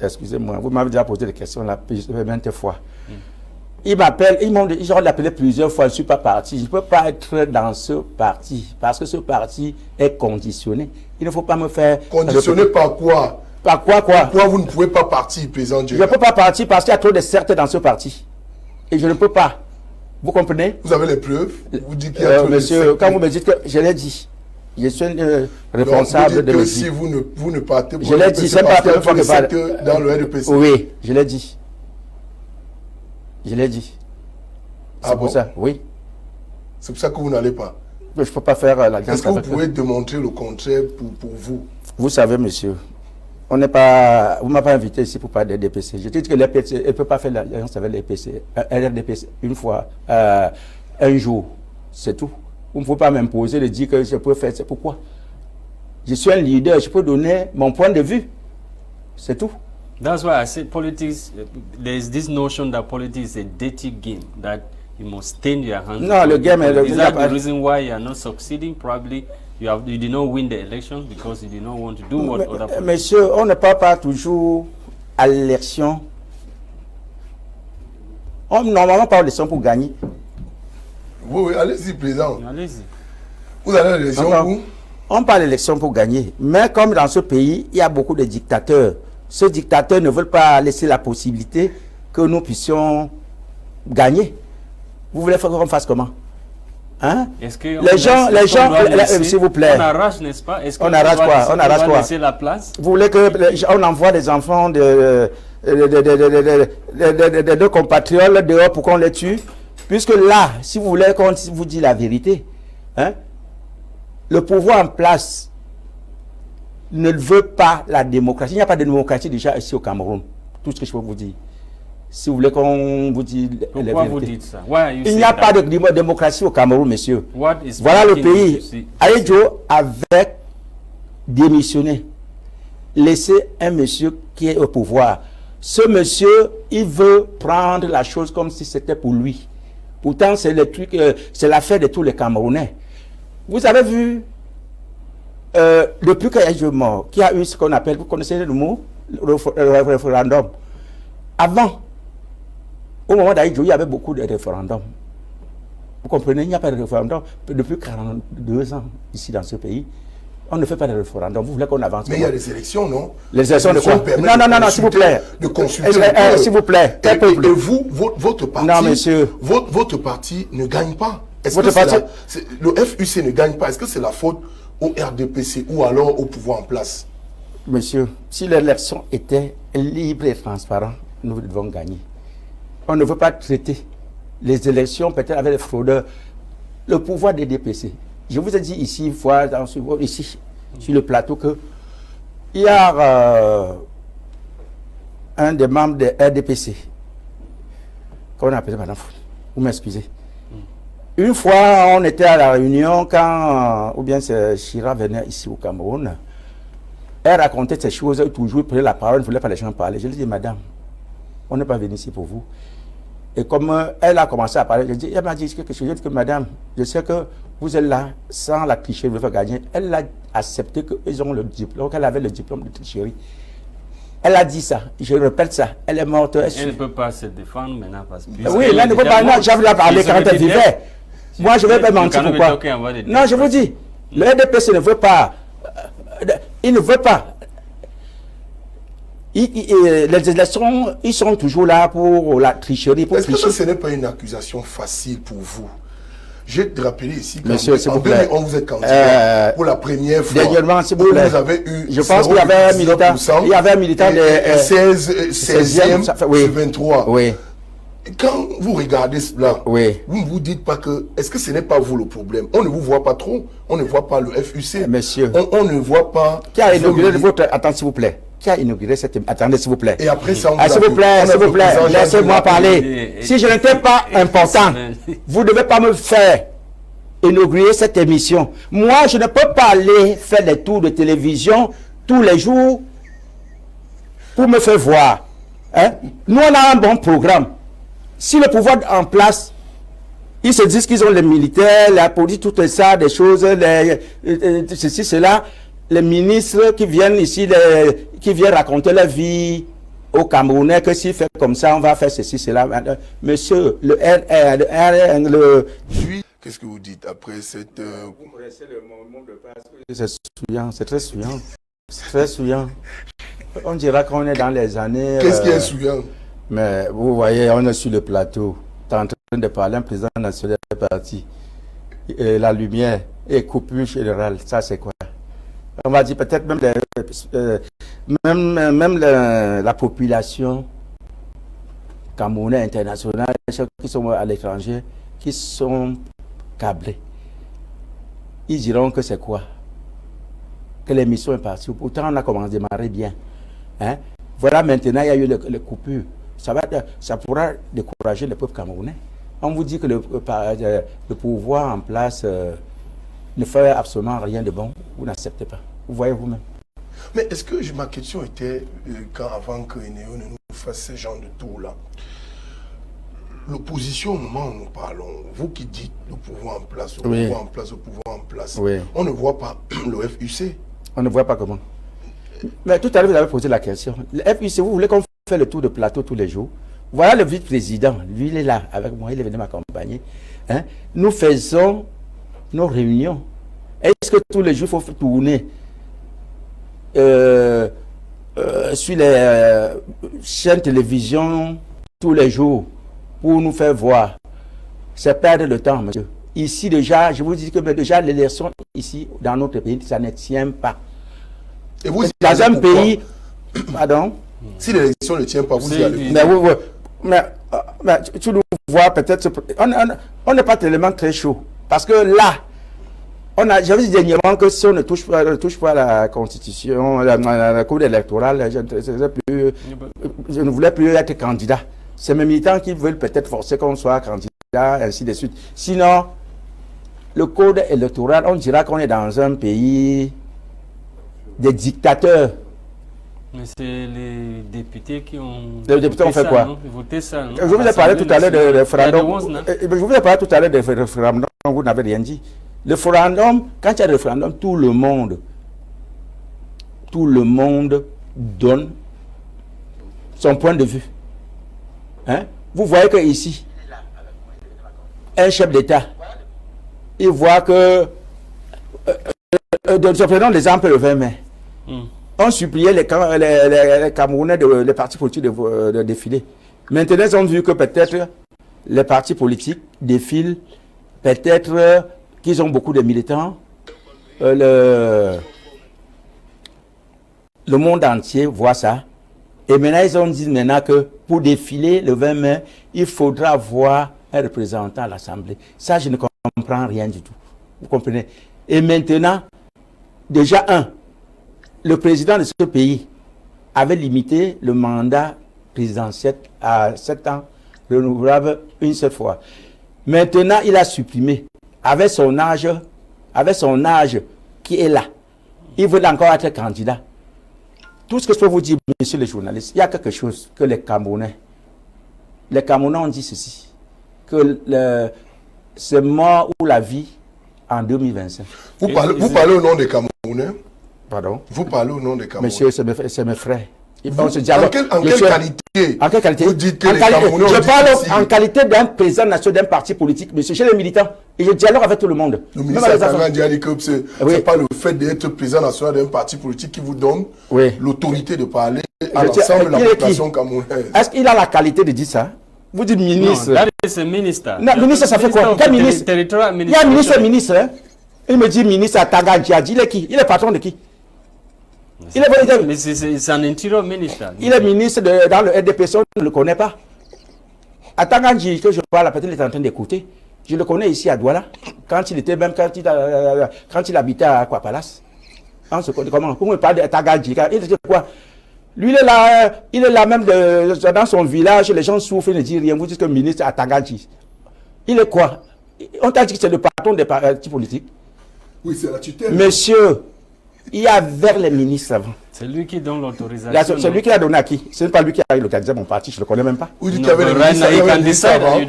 excusez-moi, vous m'avez déjà posé des questions là, maintes fois. Ils m'appellent, ils m'ont appelé plusieurs fois, je ne suis pas parti. Je ne peux pas être dans ce parti, parce que ce parti est conditionné. Il ne faut pas me faire... Conditionné par quoi? Par quoi? Pourquoi vous ne pouvez pas partir, président Djega? Je ne peux pas partir parce qu'il y a trop de certes dans ce parti. Et je ne peux pas. Vous comprenez? Vous avez les preuves? Vous dites qu'il y a trop monsieur, quand vous me dites que je l'ai dit, je suis responsable de que me si dire. vous ne partez pas, Je l'ai dit, c'est pas la première fois que je parle. Dans le RDPC. Oui, je l'ai dit. Je l'ai dit. C'est pour bon? ça, oui. C'est pour ça que vous n'allez pas. Je ne peux pas faire la grande. Est-ce que vous pouvez démontrer le contraire pour vous? Vous savez, monsieur, on n'est pas. Vous ne m'avez pas invité ici pour parler des DPC. Je dis que l'RDPC, elle ne peut pas faire l'alliance avec l'RDPC. RDPC une fois, un jour, c'est tout. Vous ne pouvez pas m'imposer de dire que je peux faire. C'est pourquoi? Je suis un leader, je peux donner mon point de vue. C'est tout. That's why I say politics, there's this notion that politics is a dirty game, that you must stain your hands. No, the game is that the reason why you are not succeeding? Probably you did not win the election because you did not want to do what other people. Monsieur, on ne parle pas toujours à l'élection. Normalement, on parle d'élection pour gagner. Oui, allez-y, président. Allez-y. Vous allez à l'élection où? On parle d'élection pour gagner. Mais comme dans ce pays, il y a beaucoup de dictateurs. Ces dictateurs ne veulent pas laisser la possibilité que nous puissions gagner. Vous voulez qu'on fasse comment? Hein? Les gens, s'il vous plaît. On arrache, n'est-ce pas? On arrache quoi? On arrache quoi? Laisser la place? Vous voulez qu'on envoie des enfants de deux compatriotes dehors pour qu'on les tue? Puisque là, si vous voulez qu'on vous dise la vérité, hein, le pouvoir en place ne veut pas la démocratie. Il n'y a pas de démocratie déjà ici au Cameroun. Tout ce que je peux vous dire. Si vous voulez qu'on vous dise la vérité. Pourquoi vous dites ça? Il n'y a pas de démocratie au Cameroun, monsieur. Voilà le pays. Aïdjo avait démissionné. Laissé un monsieur qui est au pouvoir. Ce monsieur, il veut prendre la chose comme si c'était pour lui. Pourtant, c'est le truc, c'est l'affaire de tous les Camerounais. Vous avez vu, depuis qu'il est mort, qui a eu ce qu'on appelle, vous connaissez le mot, le référendum. Avant, au moment d'Aïdjo, il y avait beaucoup de référendums. Vous comprenez, il n'y a pas de référendum depuis 42 ans ici dans ce pays. On ne fait pas de référendum. Vous voulez qu'on avance? Mais il y a des élections, non? Les élections de quoi? Non, s'il vous plaît. De consulter. S'il vous plaît. Et vous, votre parti, non, monsieur. Votre parti ne gagne pas. Votre parti... Le FUC ne gagne pas. Est-ce que c'est la faute au RDPC ou alors au pouvoir en place? Monsieur, si l'élection était libre et transparente, nous devons gagner. On ne veut pas traiter les élections peut-être avec les fraudeurs. Le pouvoir des DPC. Je vous ai dit ici, ici, sur le plateau, que hier, un des membres de RDPC, comment on appelle ça, madame, vous m'excusez. Une fois, on était à la réunion quand, ou bien Chira venait ici au Cameroun, elle racontait ces choses, toujours prenait la parole, ne voulait pas les gens parler. Je lui ai dit, madame, on n'est pas venu ici pour vous. Et comme elle a commencé à parler, elle m'a dit quelque chose. Je dis que madame, je sais que vous êtes là sans la tricherie, vous faire gagner. Elle a accepté qu'ils ont le diplôme, qu'elle avait le diplôme de tricherie. Elle a dit ça, je répète ça, elle est morte. Elle ne peut pas se défendre maintenant parce que... Oui, elle ne peut pas, non, j'avais la parler quand elle vivait. Moi, je ne vais pas mentir pourquoi. Non, je vous dis, le RDPC ne veut pas, il ne veut pas. Les élections, ils sont toujours là pour la tricherie. Est-ce que ce n'est pas une accusation facile pour vous? Je vais te rappeler ici qu'en 2011, vous êtes candidat pour la première fois. Dernièrement, s'il vous plaît. Vous avez eu, je pense qu'il y avait un militant, de 16e sur 23. Oui. Quand vous regardez cela, oui, vous ne vous dites pas que, est-ce que ce n'est pas vous le problème? On ne vous voit pas trop, on ne voit pas le FUC. Monsieur, on ne voit pas... Qui a inauguré votre... Attends, s'il vous plaît. Qui a inauguré cette... Attendez, s'il vous plaît. Et après ça, s'il vous plaît, laissez-moi parler. Si je n'étais pas important, vous ne devez pas me faire inaugurer cette émission. Moi, je ne peux pas aller faire des tours de télévision tous les jours pour me faire voir. Hein? Nous, on a un bon programme. Si le pouvoir en place, ils se disent qu'ils ont les militaires, la police, tout ça, des choses, ceci, cela, les ministres qui viennent ici, qui viennent raconter leur vie au Camerounais que s'il fait comme ça, on va faire ceci, cela. Monsieur, Qu'est-ce que vous dites après cette... Vous me laissez le moment de passe. C'est souillant, c'est très souillant. C'est très souillant. On dira qu'on est dans les années... Qu'est-ce qui est souillant? Mais vous voyez, on est sur le plateau. Tu es en train de parler, un président national est parti. Et la lumière et coupure générale, ça c'est quoi? On va dire peut-être même la population camerounaise internationale, ceux qui sont à l'étranger, qui sont câblés. Ils diront que c'est quoi? Que l'émission est partie. Pourtant, on a commencé à démarrer bien. Hein? Voilà, maintenant, il y a eu les coupures. Ça pourra décourager le peuple camerounais. On vous dit que le pouvoir en place ne fait absolument rien de bon. Vous n'acceptez pas. Vous voyez vous-même. Mais est-ce que ma question était, avant que Eneo ne nous fasse ce genre de tour-là, l'opposition au moment où nous parlons, vous qui dites le pouvoir en place, le pouvoir en place, le pouvoir en place, on ne voit pas le FUC. On ne voit pas comment. Mais tout à l'heure, vous avez posé la question. Le FUC, vous voulez qu'on fasse le tour de plateau tous les jours? Voilà le vice-président. Lui, il est là avec moi. Il est venu m'accompagner. Hein? Nous faisons nos réunions. Est-ce que tous les jours, il faut tourner sur les chaînes de télévision tous les jours pour nous faire voir? C'est perdre le temps, monsieur. Ici, déjà, je vous dis que déjà, l'élection ici, dans notre pays, ça ne tient pas. Et vous, dans un pays... Pardon? Si l'élection ne tient pas, vous y allez. Mais tu nous vois peut-être... On n'est pas tellement très chaud. Parce que là, j'avais dit dernièrement que si on ne touche pas à la constitution, la cour électorale, je ne voulais plus être candidat. C'est mes militants qui veulent peut-être forcer qu'on soit candidat, ainsi de suite. Sinon, le code électoral, on dira qu'on est dans un pays des dictateurs. Mais c'est les députés qui ont... Les députés ont fait quoi? Voté ça, non? Je vous ai parlé tout à l'heure de référendum. Je vous ai parlé tout à l'heure de référendum, vous n'avez rien dit. Le référendum, quand il y a le référendum, tout le monde donne son point de vue. Hein? Vous voyez que ici, un chef d'État, il voit que, prenons l'exemple le 20 mai, on suppliait les Camerounais, les partis politiques de défiler. Maintenant, ils ont vu que peut-être les partis politiques défilent, peut-être qu'ils ont beaucoup de militants. Le monde entier voit ça. Et maintenant, ils ont dit maintenant que pour défiler le 20 mai, il faudra avoir un représentant à l'Assemblée. Ça, je ne comprends rien du tout. Vous comprenez? Et maintenant, déjà, le président de ce pays avait limité le mandat présidentiel à 7 ans, renouvelable une seule fois. Maintenant, il a supprimé, avec son âge qui est là. Il veut encore être candidat. Tout ce que je peux vous dire, messieurs les journalistes, il y a quelque chose que les Camerounais ont dit ceci, que c'est mort ou la vie en 2025. Vous parlez au nom des Camerounais? Pardon? Vous parlez au nom des Camerounais? Monsieur, c'est mes frères. En quelle qualité vous dites que les Camerounais je parle en qualité d'un président national d'un parti politique, monsieur. Chez les militants, et je dialogue avec tout le monde. Le ministre Atanga a dit que ce n'est pas le fait d'être président national d'un parti politique qui vous donne l'autorité de parler à l'ensemble de la population camerounaise. Est-ce qu'il a la qualité de dire ça? Vous dites ministre. Non, c'est ministre. Non, ministre, ça fait quoi? Quel ministre? Il y a un ministre. Hein? Il me dit ministre Atanga Djadji. Il est qui? Il est patron de qui? Mais c'est un intérieur ministre. Il est ministre dans le RDPC, on ne le connaît pas. Atanga Djadji, que je parle, peut-être il est en train d'écouter. Je le connais ici à Douala, quand il habitait à Aqua Palace. On se connaît comment? Pour me parler d'Atanga Djadji, il dit quoi? Lui, il est là même dans son village, les gens souffrent, ils ne disent rien. Vous dites que le ministre Atanga Djadji. Il est quoi? On t'a dit que c'est le patron des partis politiques. Oui, c'est la tutelle. Monsieur, il y avait les ministres avant. C'est lui qui donne l'autorisation. C'est lui qui l'a donné à qui? Ce n'est pas lui qui a organisé mon parti, je ne le connais même pas. Vous dites qu'il y avait les ministres avant.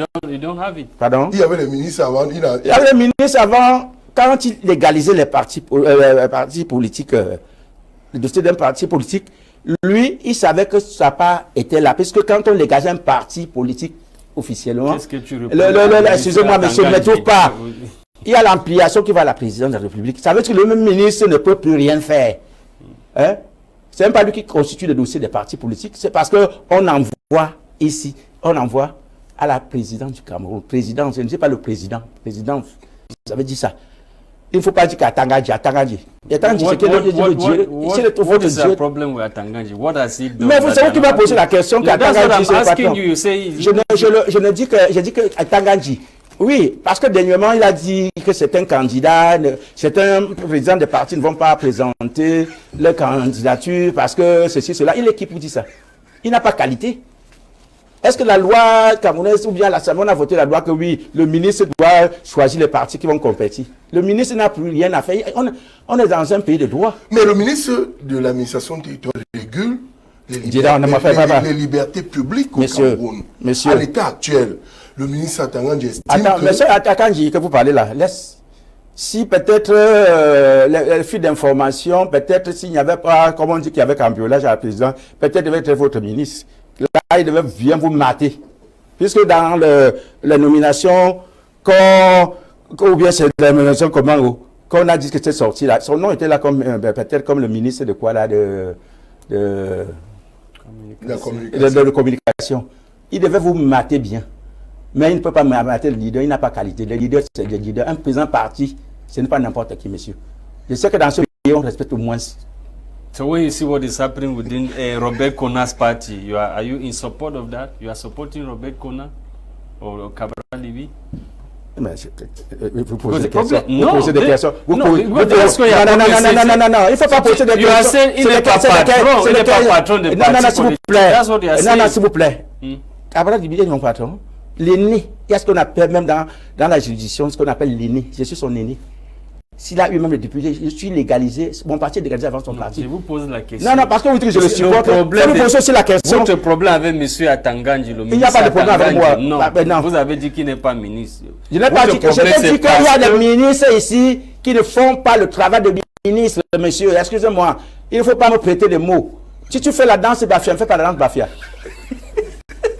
Pardon? Il y avait les ministres avant. Il y avait les ministres avant, quand il légalisait les partis politiques, le dossier d'un parti politique, Lui, il savait que ça n'a pas été là. Puisque quand on dégage un parti politique officiellement... Qu'est-ce que tu excusez-moi, monsieur, ne me trouve pas. Il y a l'ampliation qui va à la présidence de la République. Ça veut dire que le même ministre ne peut plus rien faire. Hein? C'est même pas lui qui constitue le dossier des partis politiques. C'est parce qu'on envoie ici, on envoie à la présidence du Cameroun. Présidence, je ne sais pas le président. Présidence, ça veut dire ça. Il ne faut pas dire qu'à Tangadji. What is the problem with Atangadji? What has he done? Mais vous savez qui m'a posé la question qu'à Tangadji, c'est le patron. Je dis que Tangadji. Oui, parce que dernièrement, il a dit que c'est un candidat, certains présidents des partis ne vont pas présenter leur candidature parce que ceci, cela. Il est qui pour dire ça? Il n'a pas qualité. Est-ce que la loi camerounaise ou bien l'Assemblée a voté la loi que oui, le ministre doit choisir les partis qui vont compétir? Le ministre n'a plus rien à faire. On est dans un pays de droit. Mais le ministre de l'administration territoriale régule les libertés publiques au Cameroun. À l'état actuel, le ministre Atangadji estime Attends, monsieur Atangadji, que vous parlez là, laisse. Si peut-être le fil d'information, peut-être s'il n'y avait pas, comme on dit qu'il y avait cambriolage à la présidence, peut-être devait être votre ministre. Là, il devait bien vous mater. Puisque dans la nomination, ou bien c'est la nomination comment, quand on a dit que c'était sorti là, son nom était là comme peut-être comme le ministre de quoi là, de communication. Il devait vous mater bien. Mais il ne peut pas mater le leader, il n'a pas qualité. Le leader, c'est le leader. Un président parti, ce n'est pas n'importe qui, monsieur. Je sais que dans ce pays, on respecte au moins. So when you see what is happening within Robert Kona's party, are you in support of that? You are supporting Robert Kona or Cabral Libi? Vous posez des questions. Non, il ne faut pas poser des questions. Il n'est pas patron de parti politique. Non, s'il vous plaît. Cabral Libi est mon patron. L'aîné, il y a ce qu'on appelle même dans la juridiction, ce qu'on appelle l'aîné. Je suis son aîné. S'il a eu même le député, je suis légalisé. Mon parti est légalisé avant son parti. Je vous pose la question. Non, parce que vous dites que je le supporte. Vous me posez aussi la question. Votre problème avec M. Atangadji, le ministre. Il n'y a pas de problème avec moi. Non. Vous avez dit qu'il n'est pas ministre. Je n'ai pas dit que. Je t'ai dit qu'il y a des ministres ici qui ne font pas le travail de ministre, monsieur. Excusez-moi. Il ne faut pas me prêter des mots. Si tu fais la danse Bafia, ne fais pas la danse Bafia.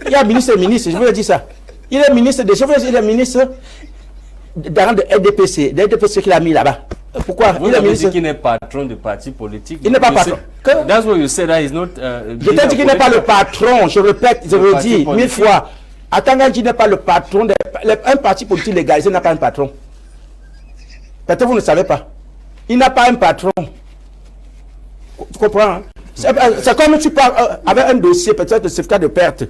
Il y a ministre et ministre, je vous le dis ça. Il est ministre des chauffeurs, il est ministre dans le LDPC qu'il a mis là-bas. Pourquoi? Vous avez dit qu'il n'est pas patron de parti politique. Il n'est pas patron. That's what you said, that is not. Je t'ai dit qu'il n'est pas le patron, je répète, je le dis 1000 fois. Atangadji n'est pas le patron. Un parti politique légalisé n'a pas un patron. Peut-être vous ne savez pas. Il n'a pas un patron. Tu comprends? Hein? C'est comme tu parles avec un dossier, peut-être de certificat de perte.